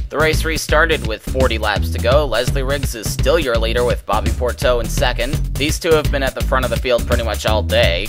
The race restarted with 40 laps to go. Leslie Riggs is still your leader with Bobby Porteau in second. These two have been at the front of the field pretty much all day.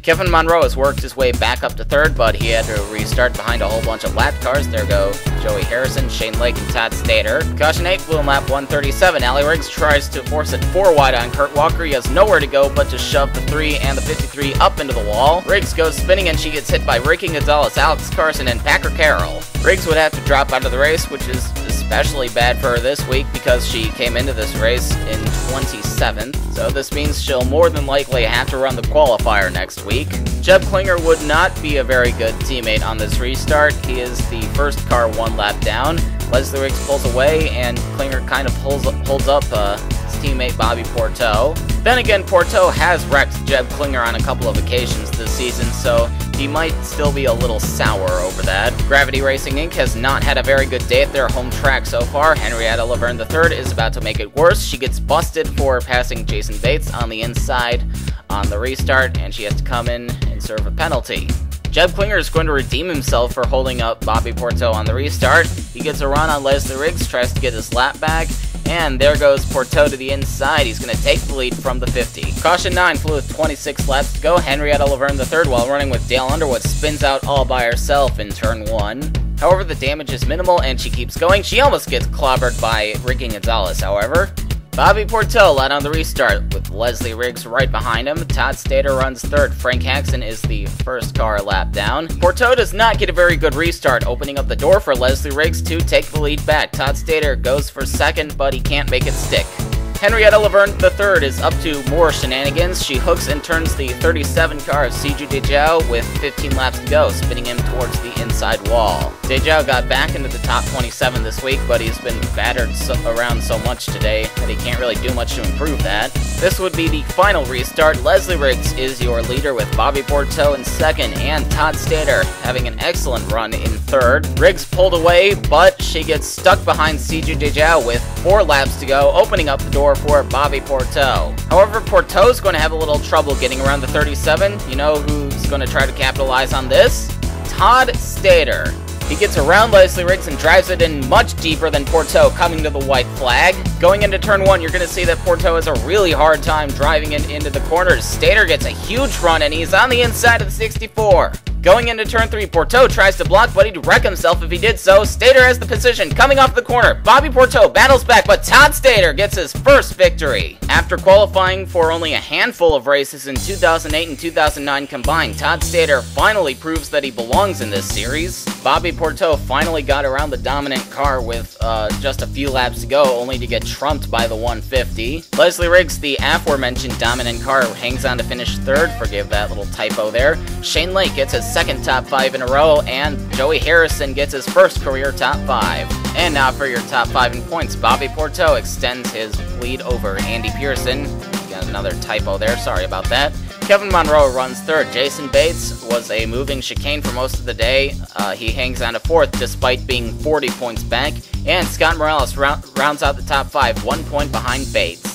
Kevin Monroe has worked his way back up to third, but he had to restart behind a whole bunch of lap cars. There go Joey Harrison, Shane Lake, and Todd Stater. Caution 8 flew in lap 137. Allie Riggs tries to force it 4 wide on Kurt Walker. He has nowhere to go but to shove the 3 and the 53 up into the wall. Riggs goes spinning and she gets hit by Ricky Gonzalez, Alex Carson, and Packer Carroll. Riggs would have to drop out of the race, which is especially bad for her this week because she came into this race in 27th, so this means she'll more than likely have to run the qualifier next week. Jeb Klinger would not be a very good teammate on this restart. He is the first car 1 lap down. Leslie Riggs pulls away and Klinger kind of holds up his teammate Bobby Porteau. Then again, Porteau has wrecked Jeb Klinger on a couple of occasions this season, so he might still be a little sour over that. Gravity Racing Inc. has not had a very good day at their home track so far. Henrietta Laverne III is about to make it worse. She gets busted for passing Jason Bates on the inside on the restart, and she has to come in and serve a penalty. Jeb Klinger is going to redeem himself for holding up Bobby Porteau on the restart. He gets a run on Leslie Riggs, tries to get his lap back, and there goes Porteau to the inside. He's going to take the lead from the 50. Caution 9 flew with 26 laps to go. Henrietta Laverne III, while running with Dale Underwood, spins out all by herself in turn 1. However, the damage is minimal and she keeps going. She almost gets clobbered by Ricky Gonzalez, however. Bobby Porteau led on the restart with Leslie Riggs right behind him. Todd Stater runs third. Frank Haxon is the first car lap down. Porteau does not get a very good restart, opening up the door for Leslie Riggs to take the lead back. Todd Stater goes for second, but he can't make it stick. Henrietta Laverne III is up to more shenanigans. She hooks and turns the 37 car of Siju Dejao with 15 laps to go, spinning him towards the inside wall. Dejao got back into the top 27 this week, but he's been battered around so much today that he can't really do much to improve that. This would be the final restart. Leslie Riggs is your leader with Bobby Porteau in second and Todd Stater having an excellent run in third. Riggs pulled away, but she gets stuck behind Siju Dejao with 4 laps to go, opening up the door for Bobby Porteau. However, Porteau's going to have a little trouble getting around the 37. You know who's going to try to capitalize on this? Todd Stater. He gets around Leslie Riggs and drives it in much deeper than Porteau, coming to the white flag. Going into turn 1, you're going to see that Porteau has a really hard time driving it into the corners. Stater gets a huge run and he's on the inside of the 64. Going into turn 3, Porteau tries to block, but he'd wreck himself if he did so. Stater has the position, coming off the corner. Bobby Porteau battles back, but Todd Stater gets his first victory. After qualifying for only a handful of races in 2008 and 2009 combined, Todd Stater finally proves that he belongs in this series. Bobby Porteau finally got around the dominant car with just a few laps to go, only to get trumped by the 150. Leslie Riggs, the aforementioned dominant car, hangs on to finish third. Forgive that little typo there. Shane Lake gets his second top 5 in a row, and Joey Harrison gets his first career top 5. And now for your top 5 in points. Bobby Porteau extends his lead over Andy Pearson. Got another typo there, sorry about that. Kevin Monroe runs third. Jason Bates was a moving chicane for most of the day. He hangs on to fourth despite being 40 points back. And Scott Morales rounds out the top 5, 1 point behind Bates.